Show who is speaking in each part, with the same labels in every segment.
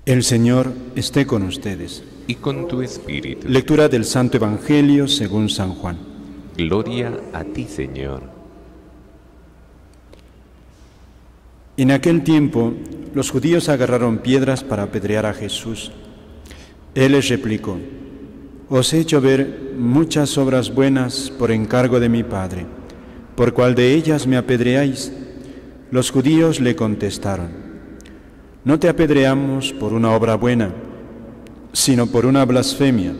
Speaker 1: El Señor esté con ustedes.
Speaker 2: Y con tu espíritu.
Speaker 1: Lectura del Santo Evangelio según San Juan.
Speaker 2: Gloria a ti, Señor.
Speaker 1: En aquel tiempo, los judíos agarraron piedras para apedrear a Jesús. Él les replicó: Os he hecho ver muchas obras buenas por encargo de mi Padre. ¿Por cuál de ellas me apedreáis? Los judíos le contestaron: No te apedreamos por una obra buena, sino por una blasfemia,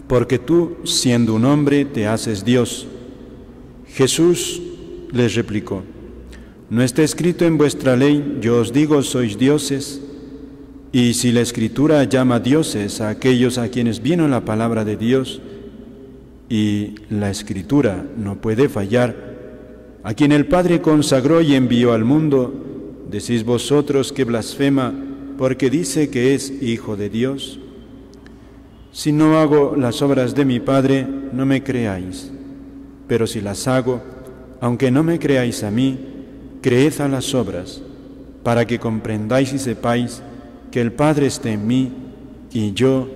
Speaker 1: porque tú, siendo un hombre, te haces Dios. Jesús les replicó: ¿No está escrito en vuestra ley, yo os digo, sois dioses? Y si la Escritura llama dioses a aquellos a quienes vino la palabra de Dios, y la Escritura no puede fallar, a quien el Padre consagró y envió al mundo, ¿decís vosotros que blasfema porque dice que es hijo de Dios? Si no hago las obras de mi Padre, no me creáis. Pero si las hago, aunque no me creáis a mí, creed a las obras, para que comprendáis y sepáis que el Padre está en mí y yo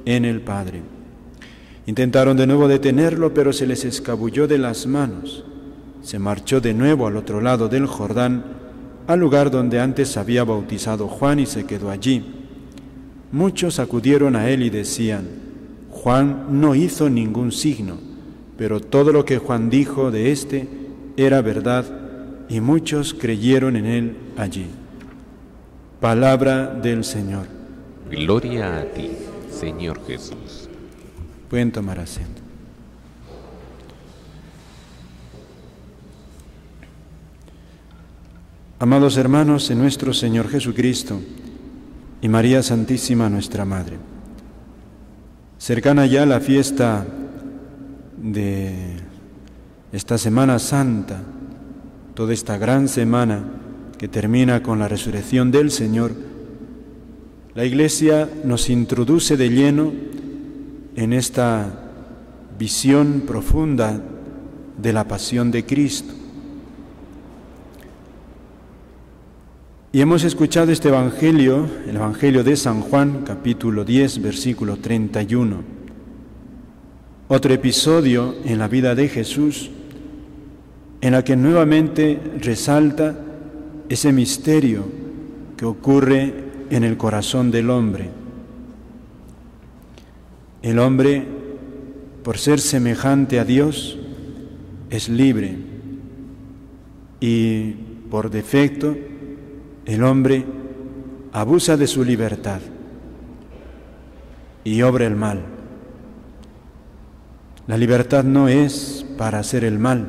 Speaker 1: en el Padre. Intentaron de nuevo detenerlo, pero se les escabulló de las manos. Se marchó de nuevo al otro lado del Jordán, al lugar donde antes había bautizado Juan, y se quedó allí. Muchos acudieron a él y decían: Juan no hizo ningún signo, pero todo lo que Juan dijo de éste era verdad, y muchos creyeron en él allí. Palabra del Señor.
Speaker 2: Gloria a ti, Señor Jesús.
Speaker 1: Pueden tomar asiento. Amados hermanos, en nuestro Señor Jesucristo y María Santísima, nuestra Madre, cercana ya la fiesta de esta Semana Santa, toda esta gran semana que termina con la resurrección del Señor, la Iglesia nos introduce de lleno en esta visión profunda de la pasión de Cristo. Y hemos escuchado este Evangelio, el Evangelio de San Juan, capítulo 10, versículo 31. Otro episodio en la vida de Jesús, en la que nuevamente resalta ese misterio que ocurre en el corazón del hombre. El hombre, por ser semejante a Dios, es libre, y por defecto el hombre abusa de su libertad y obra el mal. La libertad no es para hacer el mal.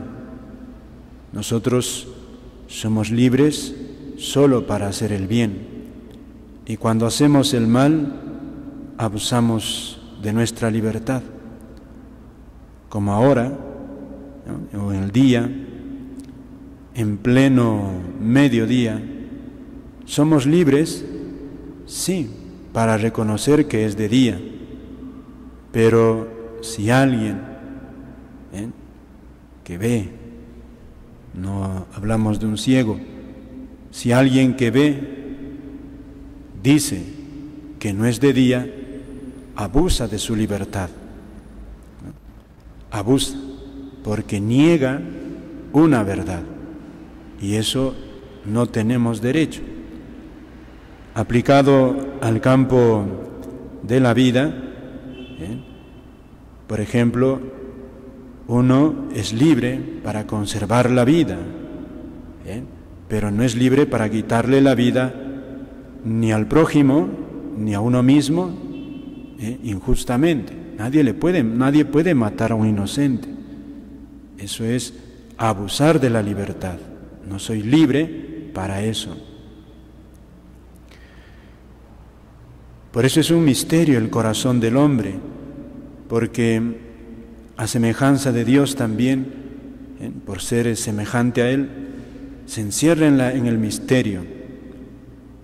Speaker 1: Nosotros somos libres solo para hacer el bien. Y cuando hacemos el mal, abusamos de nuestra libertad. Como ahora, ¿no? O en el día, en pleno mediodía, somos libres, sí, para reconocer que es de día, pero si alguien que ve, no hablamos de un ciego, si alguien que ve dice que no es de día, abusa de su libertad, ¿no? Abusa porque niega una verdad, y eso no tenemos derecho. Aplicado al campo de la vida, por ejemplo, uno es libre para conservar la vida, pero no es libre para quitarle la vida ni al prójimo ni a uno mismo injustamente. Nadie puede matar a un inocente. Eso es abusar de la libertad. No soy libre para eso. Por eso es un misterio el corazón del hombre, porque a semejanza de Dios también, por ser semejante a Él, se encierra en el misterio.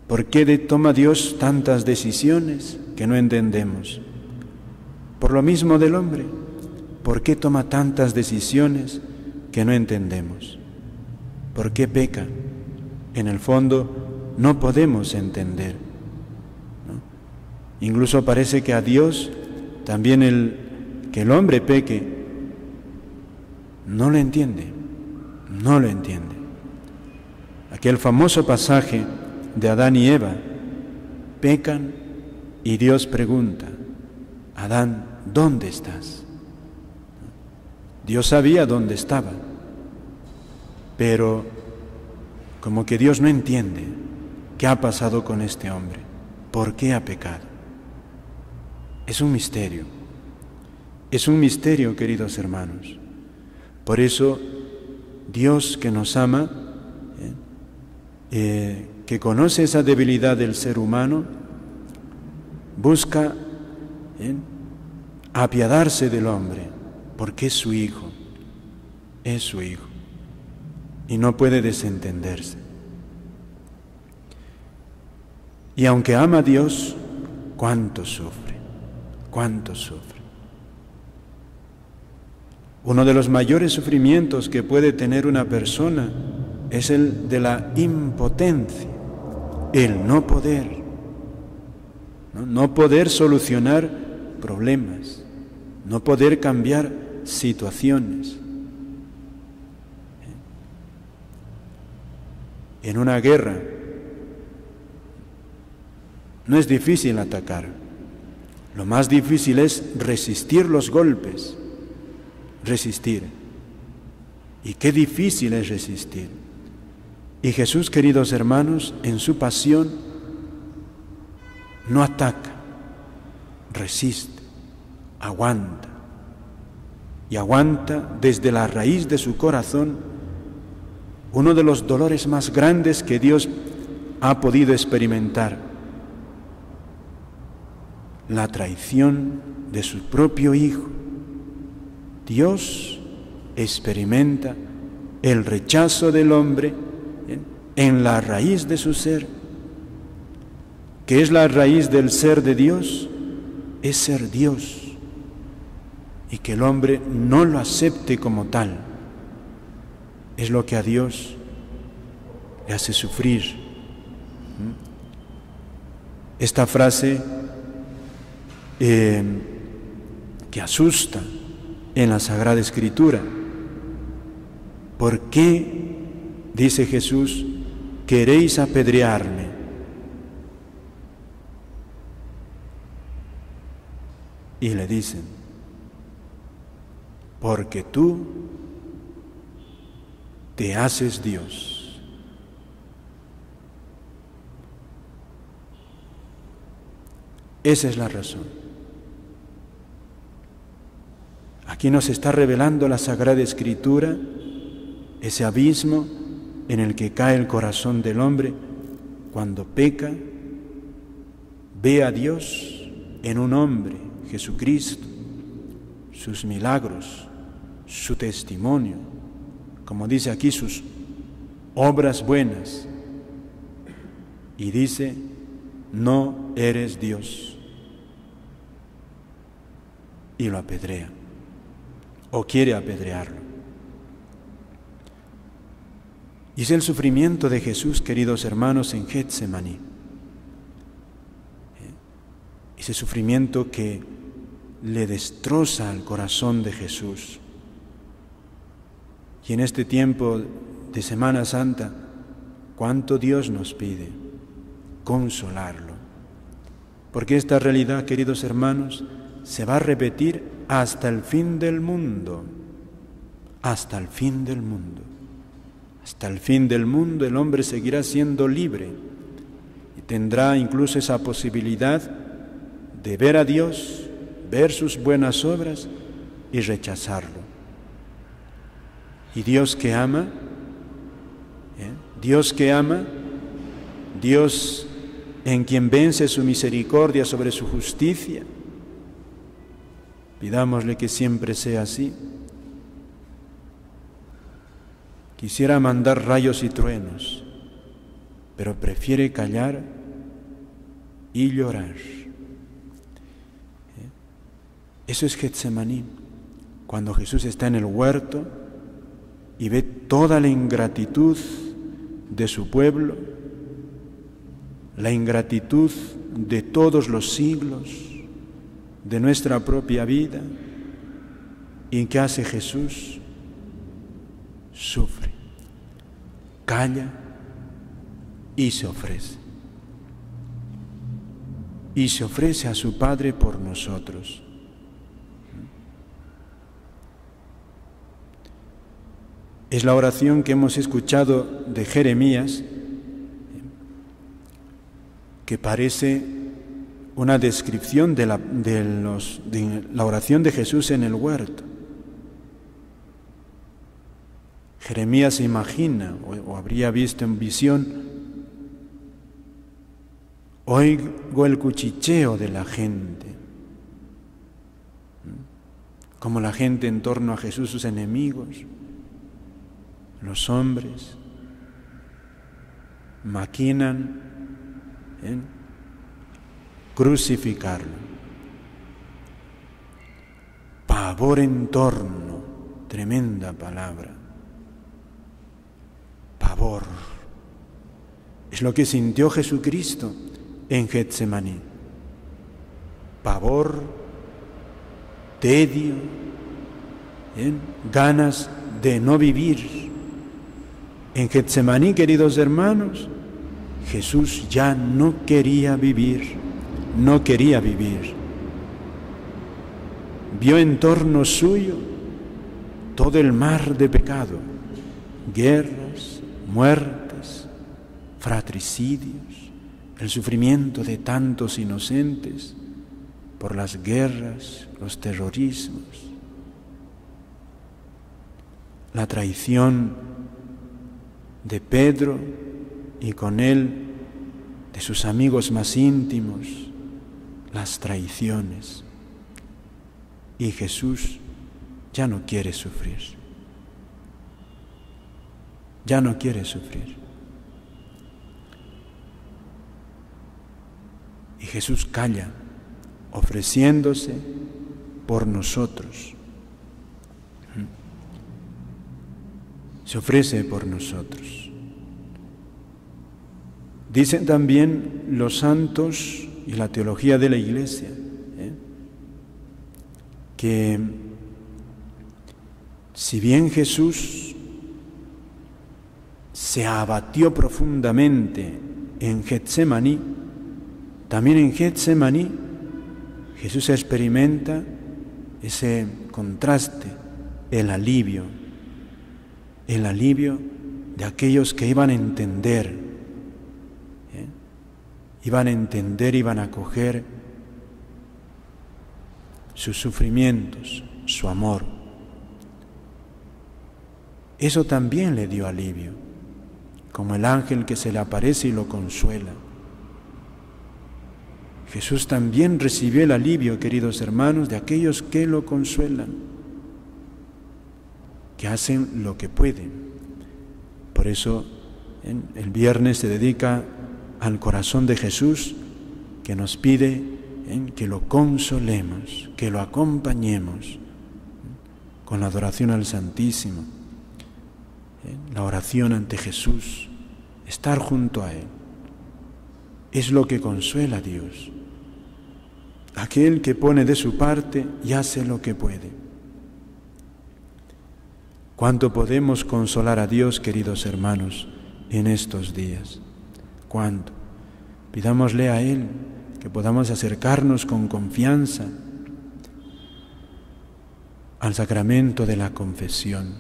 Speaker 1: ¿Por qué toma Dios tantas decisiones que no entendemos? Por lo mismo del hombre, ¿por qué toma tantas decisiones que no entendemos? ¿Por qué peca? En el fondo no podemos entender. Incluso parece que a Dios también que el hombre peque no lo entiende, no lo entiende. Aquel famoso pasaje de Adán y Eva, pecan y Dios pregunta: Adán, ¿dónde estás? Dios sabía dónde estaba, pero como que Dios no entiende qué ha pasado con este hombre, por qué ha pecado. Es un misterio, queridos hermanos. Por eso Dios, que nos ama, que conoce esa debilidad del ser humano, busca apiadarse del hombre, porque es su hijo, y no puede desentenderse. Y aunque ama a Dios, cuánto sufre. Uno de los mayores sufrimientos que puede tener una persona es el de la impotencia, el no poder solucionar problemas, no poder cambiar situaciones. En una guerra no es difícil atacar, lo más difícil es resistir los golpes, resistir. Y qué difícil es resistir. Y Jesús, queridos hermanos, en su pasión no ataca, resiste, aguanta. Y aguanta desde la raíz de su corazón uno de los dolores más grandes que Dios ha podido experimentar: la traición de su propio Hijo. Dios experimenta el rechazo del hombre en la raíz de su ser. ¿Qué es la raíz del ser de Dios? Es ser Dios. Y que el hombre no lo acepte como tal es lo que a Dios le hace sufrir. Esta frase que asusta en la Sagrada Escritura: ¿por qué, dice Jesús, queréis apedrearme? Y le dicen: porque tú te haces Dios. Esa es la razón. Aquí nos está revelando la Sagrada Escritura ese abismo en el que cae el corazón del hombre cuando peca, ve a Dios en un hombre, Jesucristo, sus milagros, su testimonio, como dice aquí, sus obras buenas, y dice: no eres Dios, y lo apedrea, o quiere apedrearlo. Y es el sufrimiento de Jesús, queridos hermanos, en Getsemaní. Ese sufrimiento que le destroza el corazón de Jesús. Y en este tiempo de Semana Santa, cuánto Dios nos pide consolarlo. Porque esta realidad, queridos hermanos, se va a repetir hasta el fin del mundo. Hasta el fin del mundo. Hasta el fin del mundo el hombre seguirá siendo libre y tendrá incluso esa posibilidad de ver a Dios, ver sus buenas obras y rechazarlo. Y Dios que ama, Dios en quien vence su misericordia sobre su justicia, pidámosle que siempre sea así. Quisiera mandar rayos y truenos, pero prefiere callar y llorar. Eso es Getsemaní, cuando Jesús está en el huerto y ve toda la ingratitud de su pueblo, la ingratitud de todos los siglos, de nuestra propia vida. ¿Y qué hace Jesús? Sufre, calla y se ofrece. Y se ofrece a su Padre por nosotros. Es la oración que hemos escuchado de Jeremías, que parece una descripción de la oración de Jesús en el huerto. Jeremías se imagina, o habría visto en visión: oigo el cuchicheo de la gente, como la gente en torno a Jesús, sus enemigos, los hombres, maquinan en crucificarlo. Pavor en torno, tremenda palabra. Pavor. Es lo que sintió Jesucristo en Getsemaní. Pavor, tedio, ganas de no vivir. En Getsemaní, queridos hermanos, Jesús ya no quería vivir, no quería vivir. Vio en torno suyo todo el mar de pecado, guerras, muertes, fratricidios, el sufrimiento de tantos inocentes por las guerras, los terrorismos, la traición de Pedro y con él de sus amigos más íntimos, las traiciones. Y Jesús ya no quiere sufrir. Ya no quiere sufrir. Y Jesús calla, ofreciéndose por nosotros. Se ofrece por nosotros. Dicen también los santos y la teología de la Iglesia que si bien Jesús se abatió profundamente en Getsemaní, también en Getsemaní Jesús experimenta ese contraste, el alivio de aquellos que iban a entender, iban a acoger sus sufrimientos, su amor. Eso también le dio alivio, como el ángel que se le aparece y lo consuela. Jesús también recibió el alivio, queridos hermanos, de aquellos que lo consuelan, que hacen lo que pueden. Por eso el viernes se dedica al corazón de Jesús, que nos pide que lo consolemos, que lo acompañemos con la adoración al Santísimo, la oración ante Jesús, estar junto a Él. Es lo que consuela a Dios. Aquel que pone de su parte y hace lo que puede. ¿Cuánto podemos consolar a Dios, queridos hermanos, en estos días? ¿Cuánto? Pidámosle a Él que podamos acercarnos con confianza al sacramento de la confesión.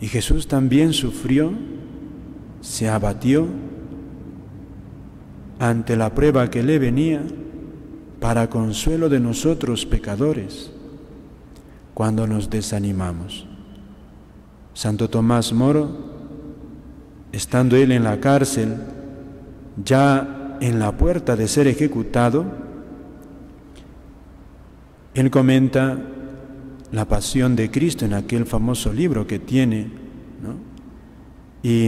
Speaker 1: Y Jesús también sufrió, se abatió ante la prueba que le venía para consuelo de nosotros pecadores cuando nos desanimamos. Santo Tomás Moro, estando él en la cárcel, ya en la puerta de ser ejecutado, él comenta la pasión de Cristo en aquel famoso libro que tiene, ¿no? Y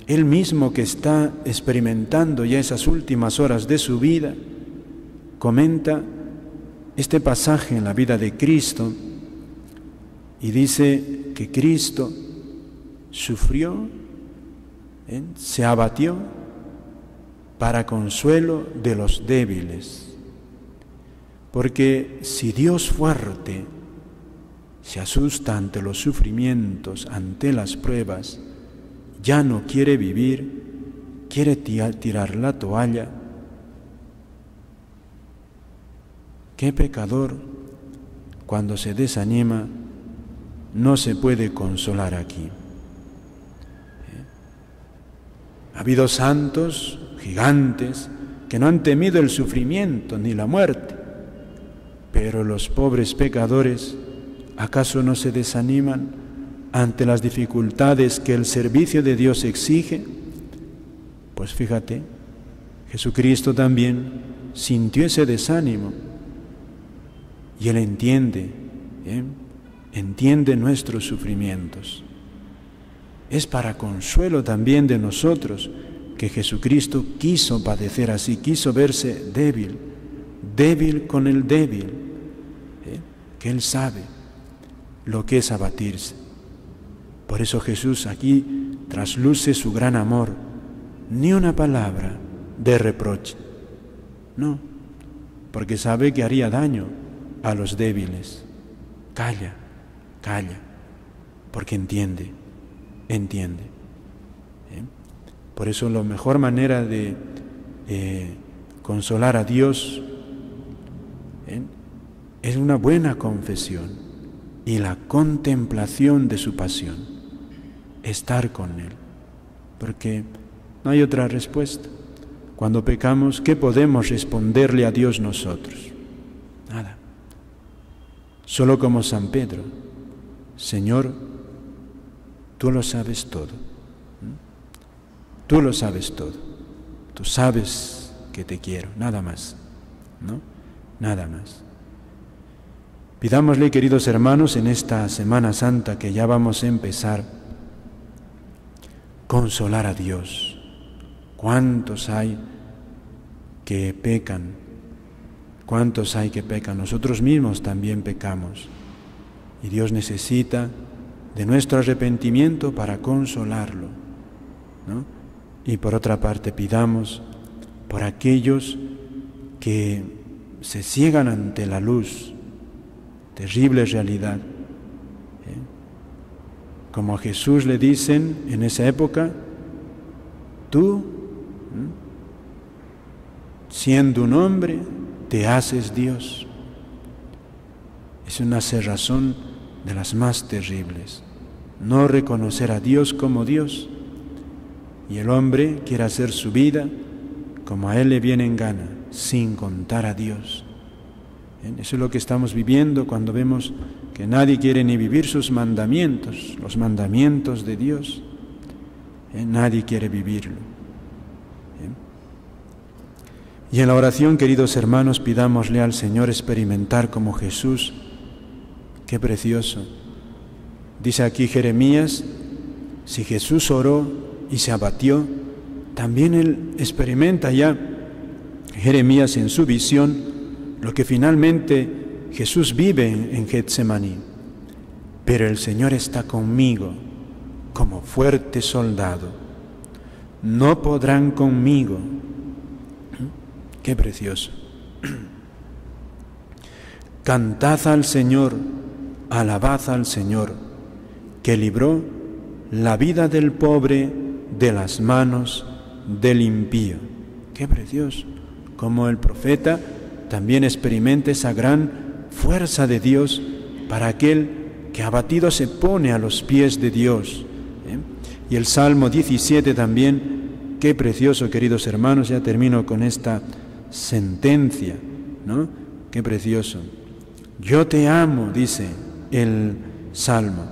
Speaker 1: él mismo, que está experimentando ya esas últimas horas de su vida, comenta este pasaje en la vida de Cristo y dice que Cristo sufrió, se abatió para consuelo de los débiles. Porque si Dios fuerte se asusta ante los sufrimientos, ante las pruebas, ya no quiere vivir, quiere tirar la toalla, ¿qué pecador, cuando se desanima, no se puede consolar aquí? Ha habido santos, gigantes, que no han temido el sufrimiento ni la muerte, pero los pobres pecadores, ¿acaso no se desaniman ante las dificultades que el servicio de Dios exige? Pues fíjate, Jesucristo también sintió ese desánimo y Él entiende nuestros sufrimientos. Es para consuelo también de nosotros que Jesucristo quiso padecer así, quiso verse débil, débil con el débil, que Él sabe lo que es abatirse. Por eso Jesús aquí trasluce su gran amor, ni una palabra de reproche, no, porque sabe que haría daño a los débiles. Calla, calla, porque entiende. Por eso la mejor manera de consolar a Dios es una buena confesión y la contemplación de su pasión, estar con Él, porque no hay otra respuesta. Cuando pecamos, ¿qué podemos responderle a Dios nosotros? Nada. Solo como San Pedro: Señor, tú lo sabes todo. Tú lo sabes todo. Tú sabes que te quiero, nada más, ¿no? Nada más. Pidámosle, queridos hermanos, en esta Semana Santa que ya vamos a empezar, consolar a Dios. ¿Cuántos hay que pecan? ¿Cuántos hay que pecan? Nosotros mismos también pecamos. Y Dios necesita de nuestro arrepentimiento para consolarlo, ¿no? Y por otra parte pidamos por aquellos que se ciegan ante la luz, terrible realidad. Como a Jesús le dicen en esa época: tú, siendo un hombre, te haces Dios. Es una cerrazón de las más terribles, no reconocer a Dios como Dios, y el hombre quiere hacer su vida como a él le viene en gana, sin contar a Dios. Eso es lo que estamos viviendo cuando vemos que nadie quiere ni vivir sus mandamientos, los mandamientos de Dios. Nadie quiere vivirlo. Y en la oración, queridos hermanos, pidámosle al Señor experimentar como Jesús. Qué precioso. Dice aquí Jeremías, si Jesús oró y se abatió, también Él experimenta ya, Jeremías en su visión, lo que finalmente Jesús vive en Getsemaní. Pero el Señor está conmigo como fuerte soldado. No podrán conmigo. Qué precioso. Cantad al Señor, alabad al Señor, que libró la vida del pobre de las manos del impío. Qué precioso. Como el profeta también experimenta esa gran fuerza de Dios para aquel que abatido se pone a los pies de Dios. Y el Salmo 17 también, qué precioso, queridos hermanos, ya termino con esta sentencia, ¿no? Qué precioso. Yo te amo, dice el Salmo,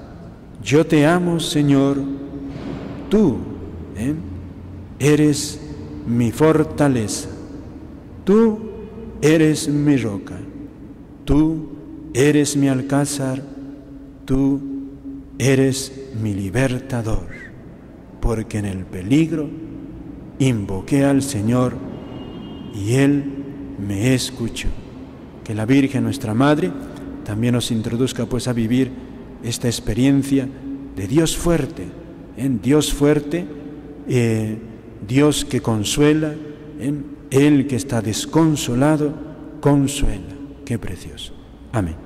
Speaker 1: yo te amo, Señor, tú eres mi fortaleza, tú eres mi roca, tú eres mi alcázar, tú eres mi libertador, porque en el peligro invoqué al Señor y Él me escuchó. Que la Virgen, nuestra Madre, también nos introduzca pues a vivir esta experiencia de Dios fuerte, Dios fuerte, Dios que consuela, El que está desconsolado, consuela. Qué precioso. Amén.